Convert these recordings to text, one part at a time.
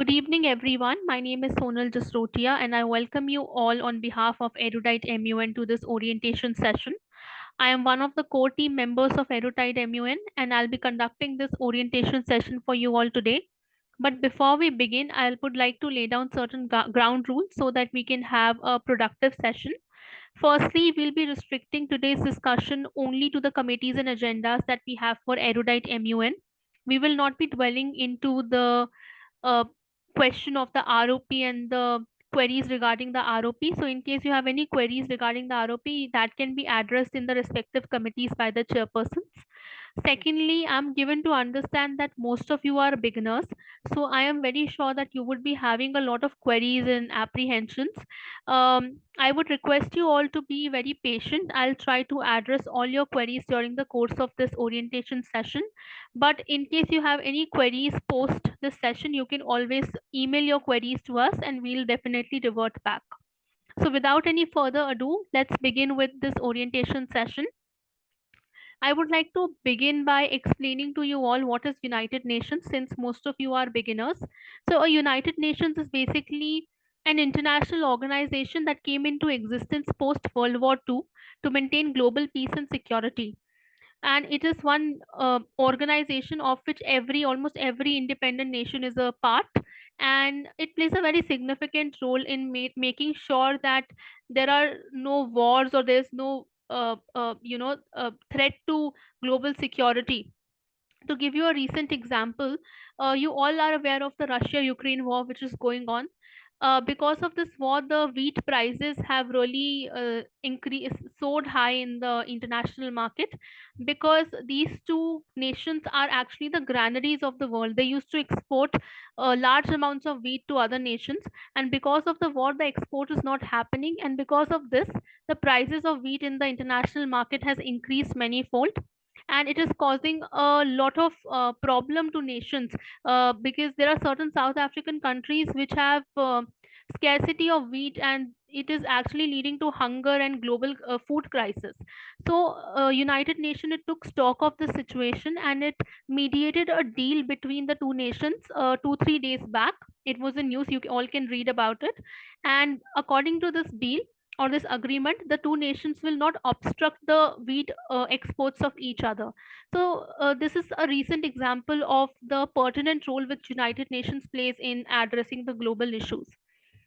Good evening, everyone. My name is Sonal Jasrotia, and I welcome you all on behalf of Erudite MUN to this orientation session. I am one of the core team members of Erudite MUN, and I'll be conducting this orientation session for you all today. But before we begin, I would like to lay down certain ground rules so that we can have a productive session. Firstly, we'll be restricting today's discussion only to the committees and agendas that we have for Erudite MUN. We will not be dwelling into the uh, question of the ROP and the queries regarding the ROP. So, in case you have any queries regarding the ROP, that can be addressed in the respective committees by the chairpersons. Secondly, I'm given to understand that most of you are beginners, so I am very sure that you would be having a lot of queries and apprehensions. I would request you all to be very patient. I'll try to address all your queries during the course of this orientation session. But in case you have any queries post this session, you can always email your queries to us and we'll definitely revert back. So, without any further ado, let's begin with this orientation session. I would like to begin by explaining to you all what is United Nations since most of you are beginners. So a United Nations is basically an international organization that came into existence post World War II to maintain global peace and security. And it is one organization of which almost every independent nation is a part, and it plays a very significant role in making sure that there are no wars or there's no threat to global security. To give you a recent example, you all are aware of the Russia Ukraine war which is going on. Because of this war, the wheat prices have really increased, soared high in the international market, because these two nations are actually the granaries of the world. They used to export large amounts of wheat to other nations, and because of the war, the export is not happening, and because of this, the prices of wheat in the international market has increased many-fold, and it is causing a lot of problem to nations, because there are certain South African countries which have scarcity of wheat, and it is actually leading to hunger and global food crisis. So United Nations, it took stock of the situation and it mediated a deal between the two nations 2 3 days back. It was in news, you all can read about it. And according to this deal or this agreement, the two nations will not obstruct the wheat exports of each other. So this is a recent example of the pertinent role which United Nations plays in addressing the global issues.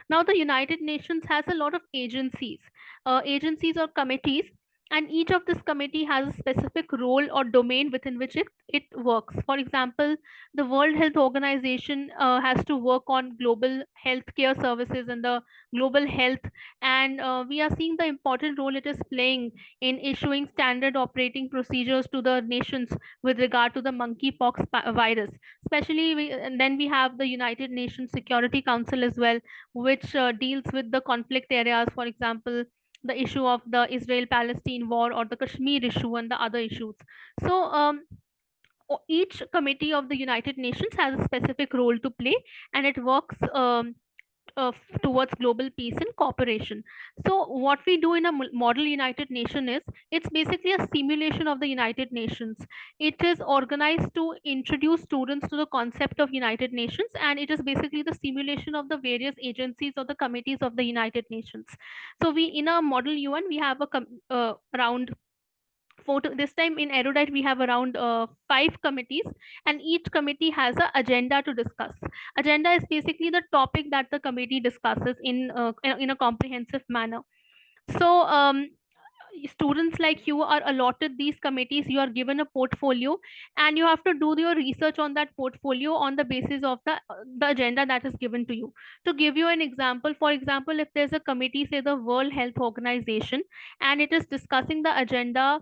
Now, the United Nations has a lot of agencies or committees, and each of this committee has a specific role or domain within which it works. For example, the World Health Organization has to work on global healthcare services and the global health, and we are seeing the important role it is playing in issuing standard operating procedures to the nations with regard to the monkeypox virus. Especially, and then we have the United Nations Security Council as well, which deals with the conflict areas, for example, the issue of the Israel Palestine war or the Kashmir issue and the other issues. So, each committee of the United Nations has a specific role to play, and it works towards global peace and cooperation. So, what we do in a model United Nation is, it's basically a simulation of the United Nations. It is organized to introduce students to the concept of United Nations, and it is basically the simulation of the various agencies or the committees of the United Nations. So, we in a model UN we have around this time in Erudite we have around 5 committees, and each committee has an agenda to discuss. Agenda is basically the topic that the committee discusses in a comprehensive manner. So students like you are allotted these committees, you are given a portfolio, and you have to do your research on that portfolio on the basis of the agenda that is given to you. To give you an example, for example, if there's a committee, say the World Health Organization, and it is discussing the agenda,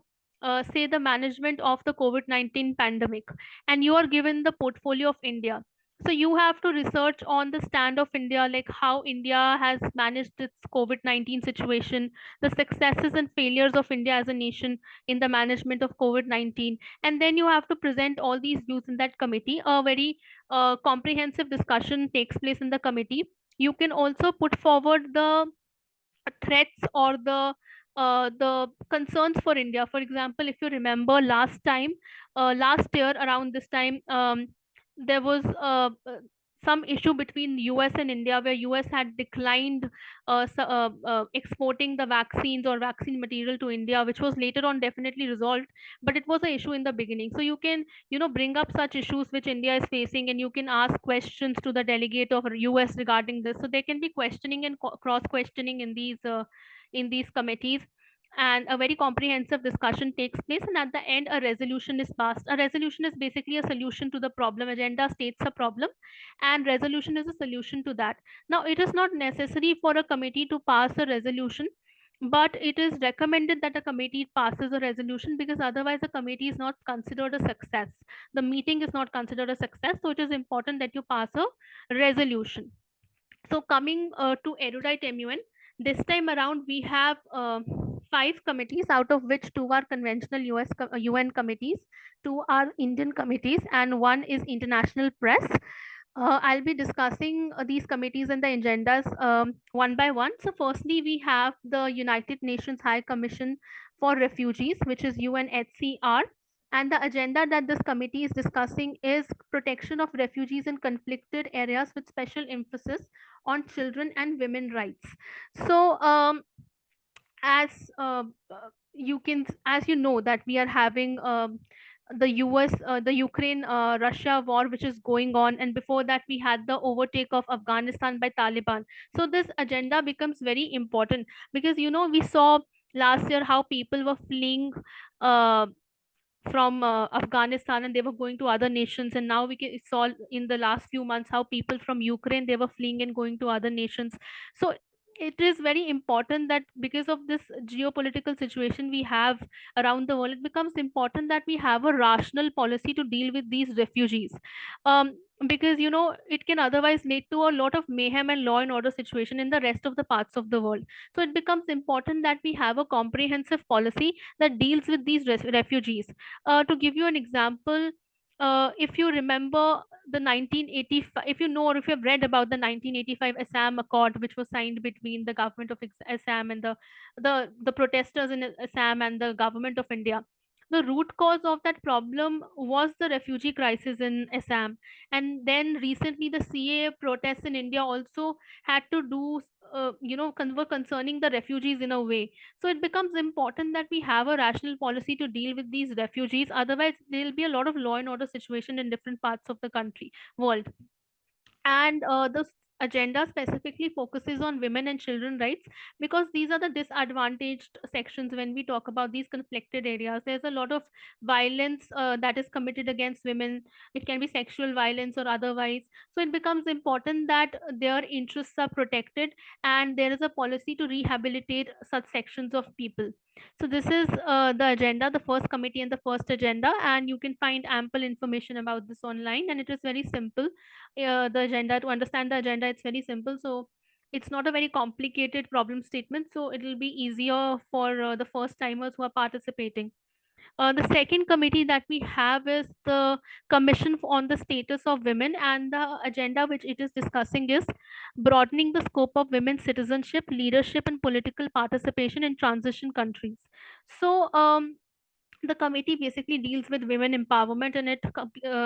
say the management of the COVID-19 pandemic, and you are given the portfolio of India. So you have to research on the stand of India, like how India has managed its COVID-19 situation, the successes and failures of India as a nation in the management of COVID-19. And then you have to present all these views in that committee. A very comprehensive discussion takes place in the committee. You can also put forward the threats or the concerns for India. For example, if you remember last year around this time, there was some issue between US and India, where US had declined exporting the vaccines or vaccine material to India, which was later on definitely resolved, but it was an issue in the beginning. So you can, bring up such issues which India is facing, and you can ask questions to the delegate of US regarding this. So there can be questioning and cross questioning in these committees, and a very comprehensive discussion takes place, and at the end a resolution is passed. A resolution is basically a solution to the problem. Agenda states a problem, and resolution is a solution to that. Now, it is not necessary for a committee to pass a resolution, but it is recommended that a committee passes a resolution, because otherwise the committee is not considered a success. The meeting is not considered a success, so it is important that you pass a resolution. So coming to Erudite MUN, this time around we have five committees, out of which two are conventional UN committees, two are Indian committees, and one is international press. I'll be discussing these committees and the agendas one by one. So, firstly, we have the United Nations High Commission for Refugees, which is UNHCR. And the agenda that this committee is discussing is protection of refugees in conflicted areas, with special emphasis on children and women rights. So, as as you know, that we are having the Ukraine Russia war, which is going on, and before that we had the overtake of Afghanistan by Taliban. So this agenda becomes very important, because we saw last year how people were fleeing uh, from Afghanistan, and they were going to other nations, and now saw in the last few months how people from Ukraine, they were fleeing and going to other nations. So it is very important that, because of this geopolitical situation we have around the world, it becomes important that we have a rational policy to deal with these refugees, um, because it can otherwise lead to a lot of mayhem and law and order situation in the rest of the parts of the world. So it becomes important that we have a comprehensive policy that deals with these refugees. To give you an example, if you remember the 1985, if you know or if you have read about the 1985 Assam Accord, which was signed between the government of Assam and the protesters in Assam and the government of India. The root cause of that problem was the refugee crisis in Assam, and then recently the CAA protests in India also had to do, were concerning the refugees in a way. So it becomes important that we have a rational policy to deal with these refugees. Otherwise, there will be a lot of law and order situation in different parts of the country, world. And the agenda specifically focuses on women and children rights, because these are the disadvantaged sections when we talk about these conflicted areas. There's a lot of violence that is committed against women. It can be sexual violence or otherwise. So it becomes important that their interests are protected, and there is a policy to rehabilitate such sections of people. So this is the agenda, the first committee and the first agenda, and you can find ample information about this online, and it is very simple. The agenda, to understand the agenda, it's very simple. So it's not a very complicated problem statement, so it will be easier for the first timers who are participating. The second committee that we have is the Commission on the Status of Women, and the agenda which it is discussing is broadening the scope of women's citizenship, leadership, and political participation in transition countries. So the committee basically deals with women empowerment, and it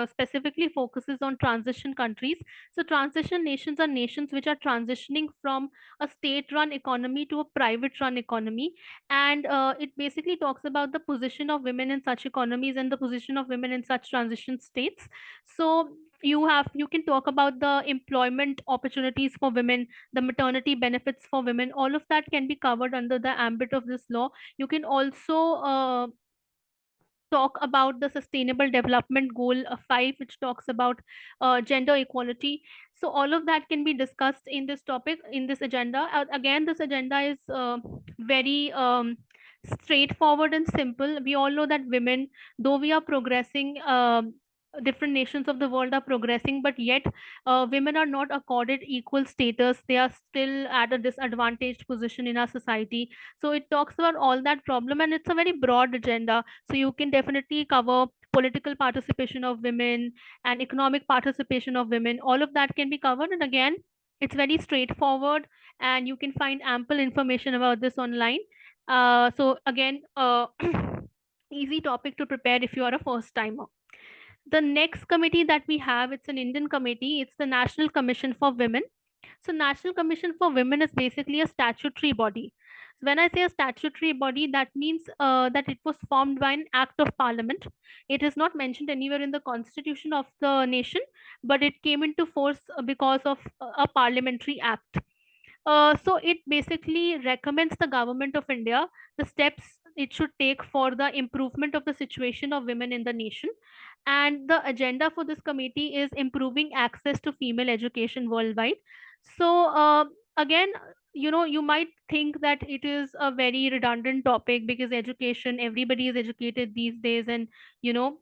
specifically focuses on transition countries. So transition nations are nations which are transitioning from a state run economy to a private run economy, and it basically talks about the position of women in such economies and the position of women in such transition states. So you can talk about the employment opportunities for women, the maternity benefits for women, all of that can be covered under the ambit of this law. You can also talk about the sustainable development goal 5, which talks about gender equality. So all of that can be discussed in this topic, in this agenda. Again, this agenda is very straightforward and simple. We all know that women, though we are progressing, different nations of the world are progressing, but yet women are not accorded equal status. They are still at a disadvantaged position in our society. So it talks about all that problem, and it's a very broad agenda. So you can definitely cover political participation of women and economic participation of women. All of that can be covered. And again, it's very straightforward, and you can find ample information about this online. So again, easy topic to prepare if you are a first timer. The next committee that we have, it's an Indian committee. It's the National Commission for Women. So National Commission for Women is basically a statutory body. When I say a statutory body, that means that it was formed by an act of parliament. It is not mentioned anywhere in the constitution of the nation, but it came into force because of a parliamentary act. So it basically recommends the government of India the steps it should take for the improvement of the situation of women in the nation. And the agenda for this committee is improving access to female education worldwide. So again, you might think that it is a very redundant topic because education, everybody is educated these days, and you know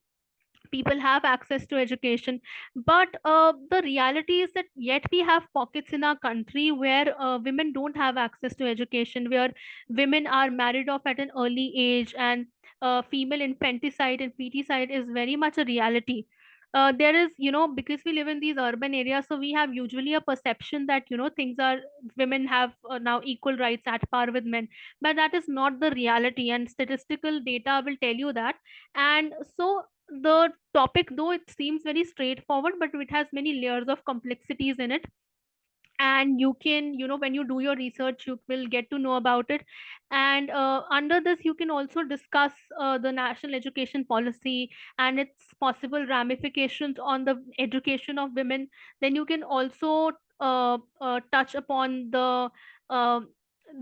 people have access to education. But the reality is that yet we have pockets in our country where women don't have access to education, where women are married off at an early age, and female infanticide and feticide is very much a reality. There is, because we live in these urban areas, so we have usually a perception that things are, women have now equal rights at par with men. But that is not the reality, and statistical data will tell you that. And so the topic, though it seems very straightforward, but it has many layers of complexities in it. And you can, when you do your research, you will get to know about it. And under this, you can also discuss the national education policy and its possible ramifications on the education of women. Then you can also touch upon uh,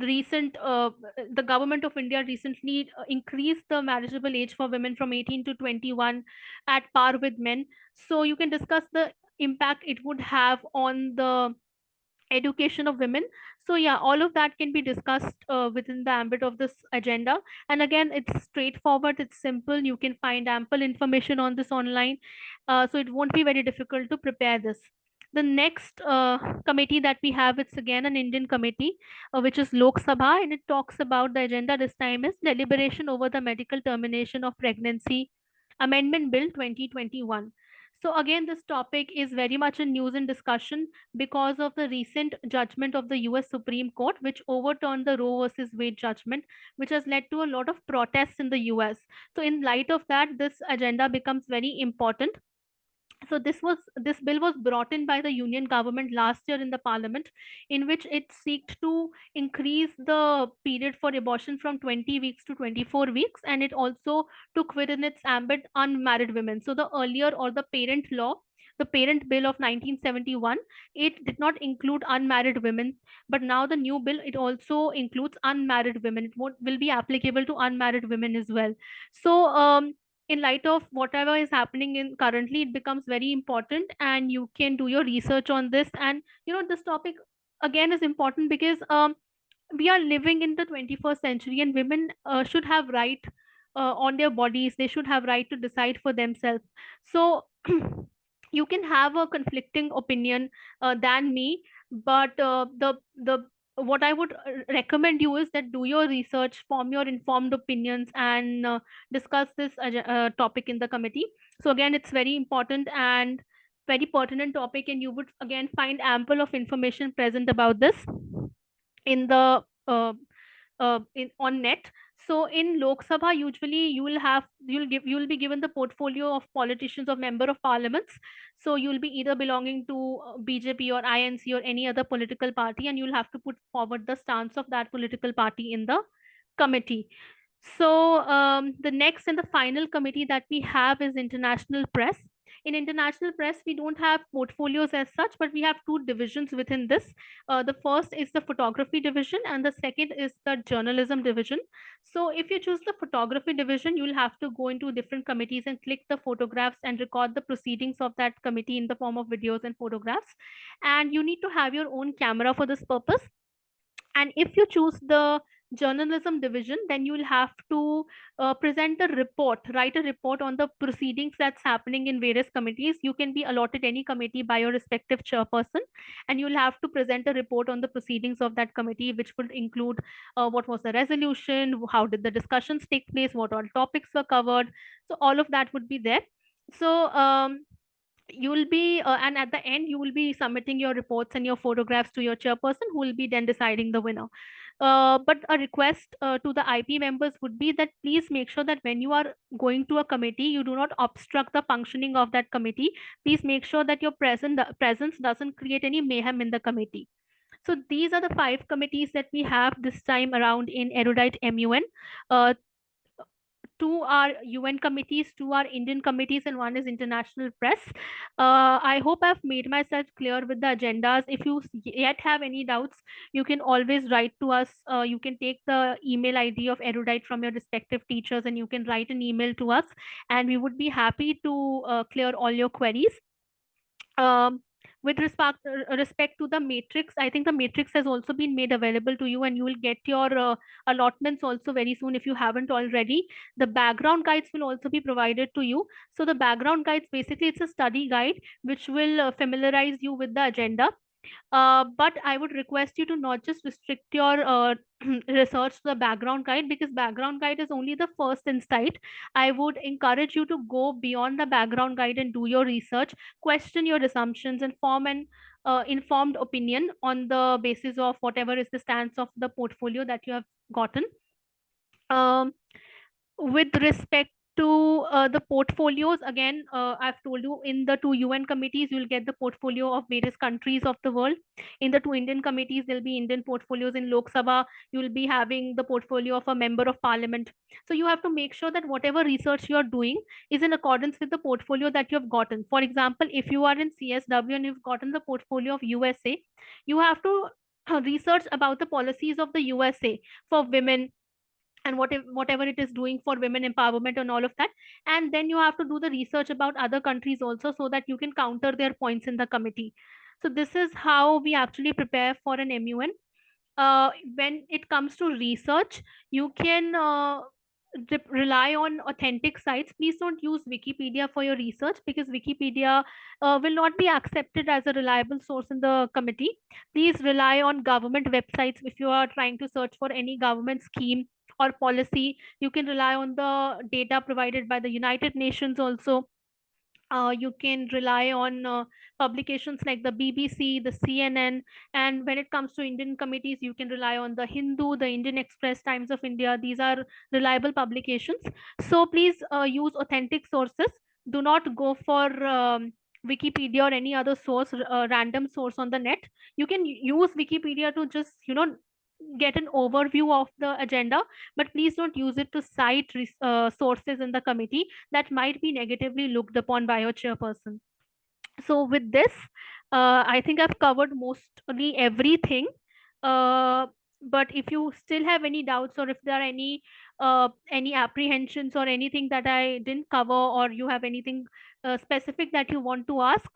recent the government of India recently increased the marriageable age for women from 18 to 21 at par with men. So you can discuss the impact it would have on the education of women. So yeah, all of that can be discussed within the ambit of this agenda. And again, it's straightforward, it's simple, you can find ample information on this online. So it won't be very difficult to prepare this. The next committee that we have, it's again an Indian committee, which is Lok Sabha, and it talks about, the agenda this time is deliberation over the medical termination of pregnancy amendment bill 2021. So again, this topic is very much in news and discussion because of the recent judgment of the US Supreme Court, which overturned the Roe versus Wade judgment, which has led to a lot of protests in the US. So, in light of that, this agenda becomes very important. So this bill was brought in by the union government last year in the parliament, in which it sought to increase the period for abortion from 20 weeks to 24 weeks, and it also took within its ambit unmarried women. So the earlier, or the parent law, the parent bill of 1971, it did not include unmarried women, but now the new bill, it also includes unmarried women. Will be applicable to unmarried women as well. So in light of whatever is happening in currently, it becomes very important, and you can do your research on this. And this topic again is important because we are living in the 21st century, and women should have right on their bodies. They should have right to decide for themselves. So you can have a conflicting opinion than me, but the what I would recommend you is that do your research, form your informed opinions, and discuss this topic in the committee. So again, it's very important and very pertinent topic, and you would again find ample of information present about this in the in on net. So in Lok Sabha, usually you'll be given the portfolio of politicians or member of parliaments. So you'll be either belonging to BJP or INC or any other political party, and you'll have to put forward the stance of that political party in the committee. So the next and the final committee that we have is international press. In international press, we don't have portfolios as such, but we have two divisions within this. The first is the photography division, and the second is the journalism division. So if you choose the photography division, you'll have to go into different committees and click the photographs and record the proceedings of that committee in the form of videos and photographs. And you need to have your own camera for this purpose. And if you choose the journalism division, then you will have to present a report, write a report on the proceedings that's happening in various committees. You can be allotted any committee by your respective chairperson, and you'll have to present a report on the proceedings of that committee, which would include what was the resolution, how did the discussions take place, what all topics were covered. So all of that would be there. So you will be and at the end you will be submitting your reports and your photographs to your chairperson, who will be then deciding the winner. But a request to the IP members would be that please make sure that when you are going to a committee, you do not obstruct the functioning of that committee. Please make sure that your presence doesn't create any mayhem in the committee. So these are the five committees that we have this time around in Erudite MUN. Uh, Two are UN committees, two are Indian committees, and one is international press. I hope I've made myself clear with the agendas. If you yet have any doubts, you can always write to us. You can take the email ID of Erudite from your respective teachers and you can write an email to us, and we would be happy to clear all your queries. um, with respect to the matrix, I think the matrix has also been made available to you, and you will get your allotments also very soon if you haven't already. The background guides will also be provided to you. So the background guides, basically it's a study guide which will familiarize you with the agenda. But I would request you to not just restrict your research to the background guide, because background guide is only the first insight. I would encourage you to go beyond the background guide and do your research, question your assumptions, and form an informed opinion on the basis of whatever is the stance of the portfolio that you have gotten. Um, with respect to the portfolios, again, I've told you, in the two UN committees you'll get the portfolio of various countries of the world. In the two Indian committees there'll be Indian portfolios. In Lok Sabha you'll be having the portfolio of a member of parliament. So you have to make sure that whatever research you're doing is in accordance with the portfolio that you have gotten. For example, if you are in CSW and you've gotten the portfolio of USA, you have to research about the policies of the USA for women, and whatever it is doing for women empowerment and all of that. And then you have to do the research about other countries also, so that you can counter their points in the committee. So this is how we actually prepare for an MUN. When it comes to research, you can rely on authentic sites. Please don't use Wikipedia for your research, because Wikipedia will not be accepted as a reliable source in the committee. Please rely on government websites. If you are trying to search for any government scheme or policy, you can rely on the data provided by the United Nations also. You can rely on publications like the BBC, the CNN, and when it comes to Indian committees, you can rely on the Hindu, the Indian Express, Times of India. These are reliable publications. So please use authentic sources. Do not go for Wikipedia or any other source, random source on the net. You can use Wikipedia to just, get an overview of the agenda, but please don't use it to cite sources in the committee that might be negatively looked upon by your chairperson. So with this, I think I've covered mostly everything. Uh, but if you still have any doubts, or if there are any apprehensions or anything that I didn't cover, or you have anything specific that you want to ask,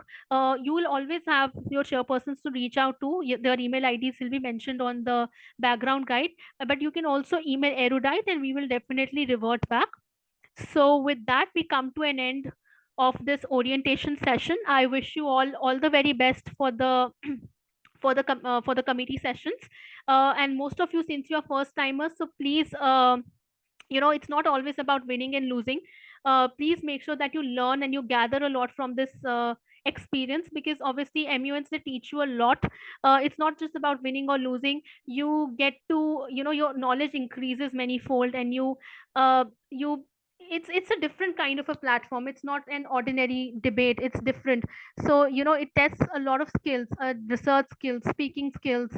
you will always have your chairpersons to reach out to. Their email IDs will be mentioned on the background guide. But you can also email Erudite, and we will definitely revert back. So with that, we come to an end of this orientation session. I wish you all the very best for the for the committee sessions. And most of you, since you are first timers, so please, it's not always about winning and losing. Please make sure that you learn and you gather a lot from this experience, because obviously MUNs, they teach you a lot. It's not just about winning or losing. You get to, your knowledge increases manyfold, and you it's a different kind of a platform. It's not an ordinary debate, it's different. So it tests a lot of skills, research skills, speaking skills,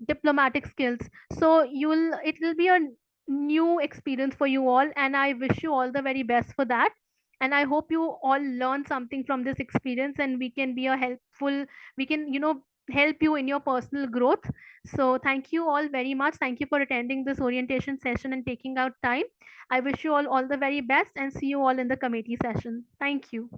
diplomatic skills. So it will be a new experience for you all, and I wish you all the very best for that. And I hope you all learn something from this experience, and we can be a helpful, we can, help you in your personal growth. So thank you all very much. Thank you for attending this orientation session and taking out time. I wish you all the very best, and see you all in the committee session. Thank you.